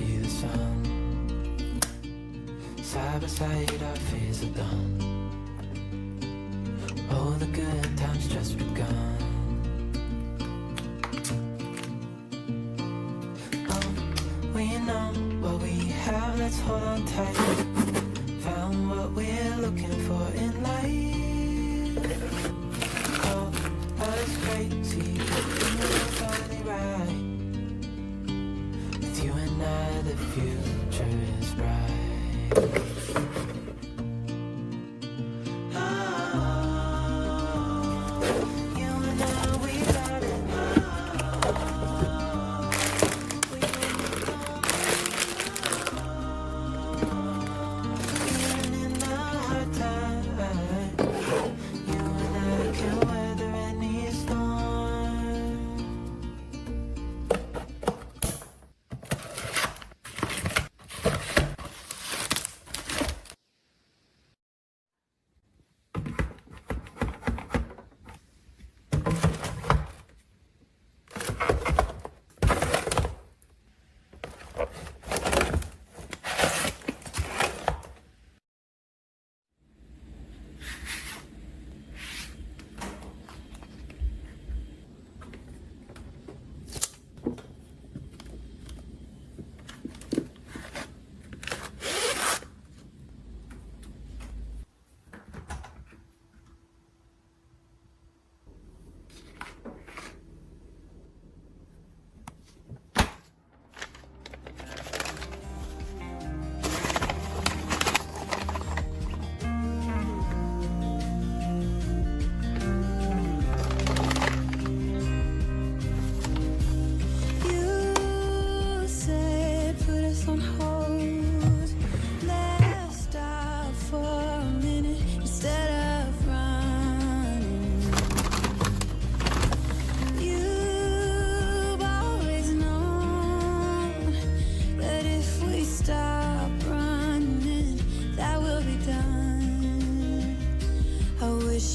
see the sun. Side by side our fears are done. All the good times just begun. We know what we have, let's hold on tight. Found what we're looking for in life. Call us crazy, but we're finally right. With you and I, the future is bright.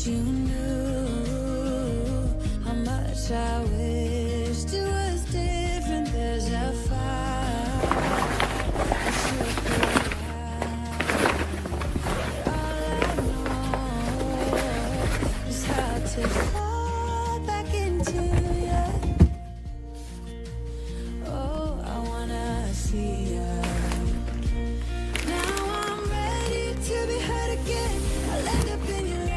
You knew how much I wished it was different. There's a fire. I should put out. All I know is how to fall back into you. Oh, I wanna see you. Now I'm ready to be hurt again. I'll end up in your life.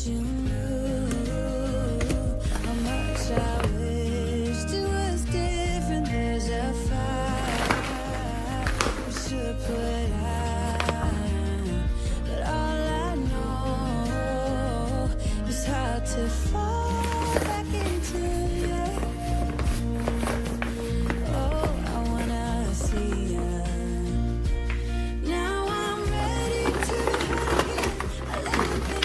You knew how much I wished it was different. There's a fire we should put out, but all I know is how to fall back into you. Oh, I wanna see you. Now I'm ready to hurt again. I let it be.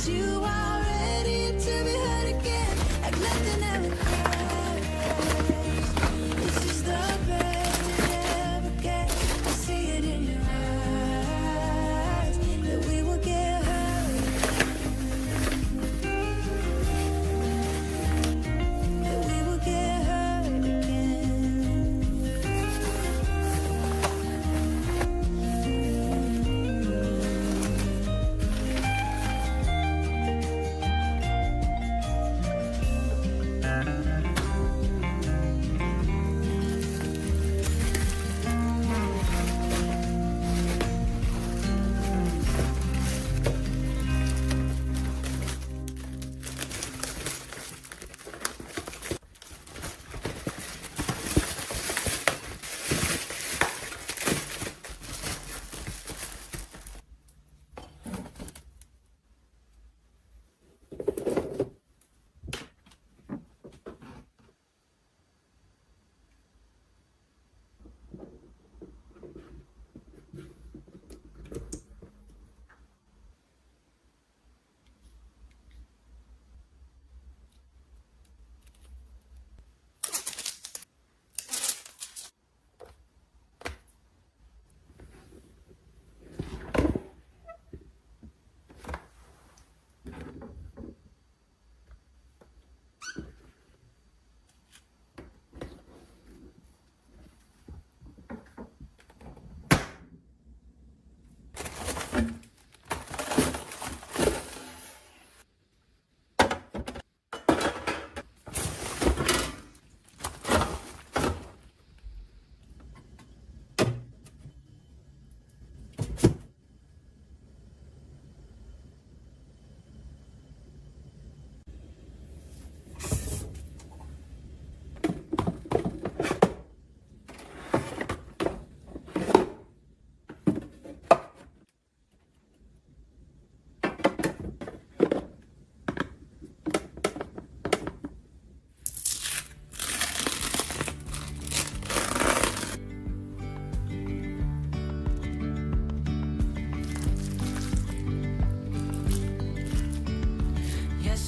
You are ready to be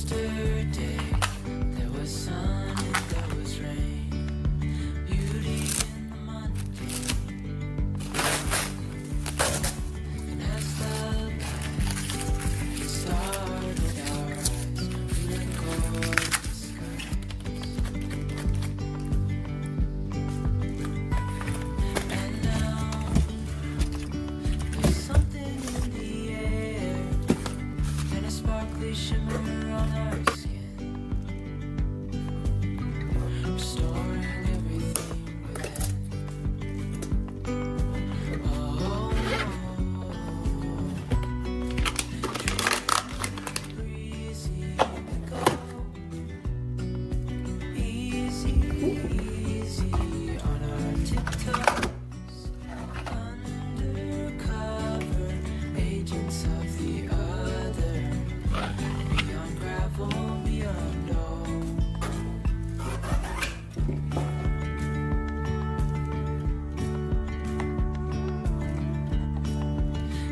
Yesterday there was sun and there was rain, beauty in the mundane. And as the light started our eyes, we let go of the skies. And now there's something in the air and a sparkly shimmer on our skin, restoring everything within. Oh, breezy we go, easy, easy on our tiptoes, undercover agents of the other, beyond gravel, beyond all.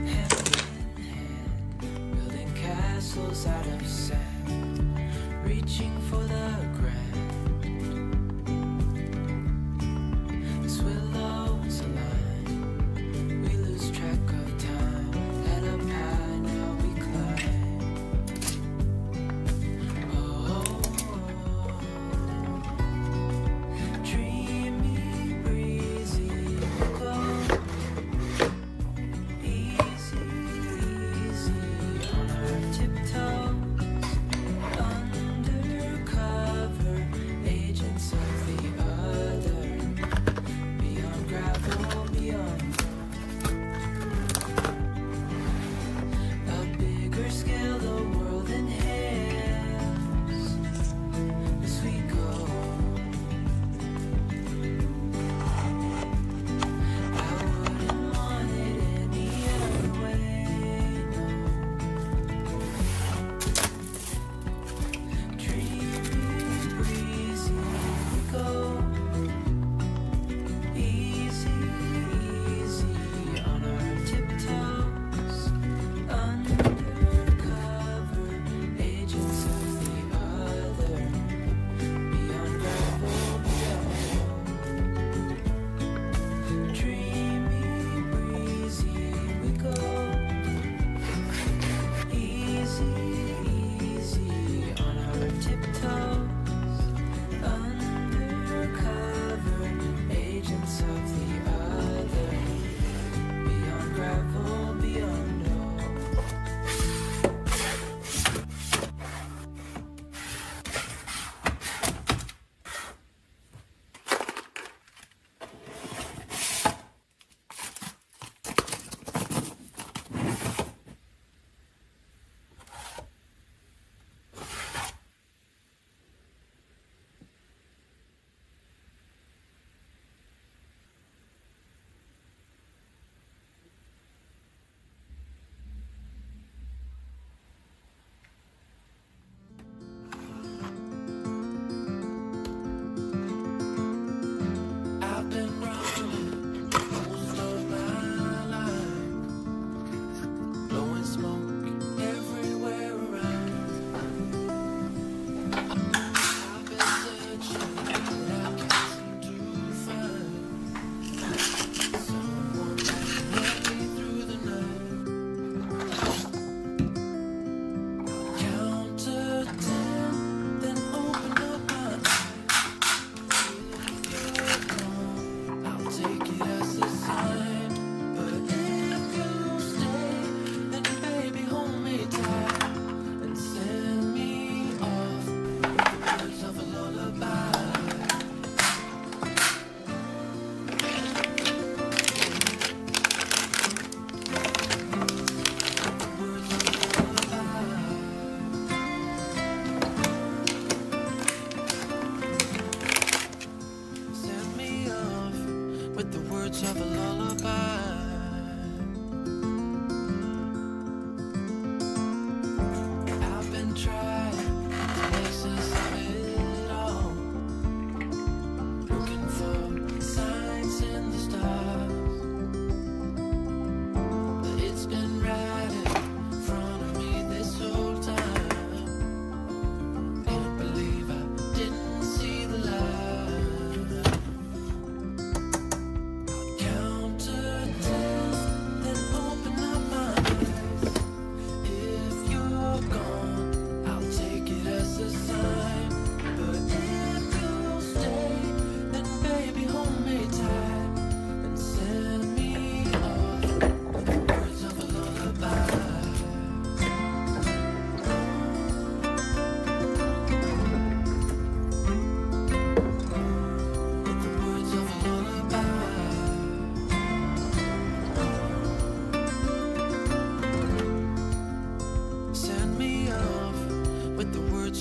Hand in hand, building castles out of sand, reaching for the grand. As willows align, we lose track of time. Head up high, now we climb. Oh, dreamy, breezy, we go. Easy, easy on our tiptoes, undercover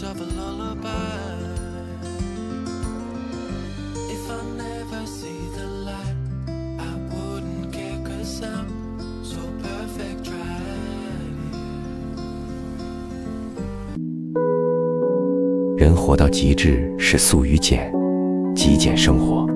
of a lullaby. If I never see the light, I wouldn't care 'cause I'm so perfect right here. 人活到极致是素与简，极简生活。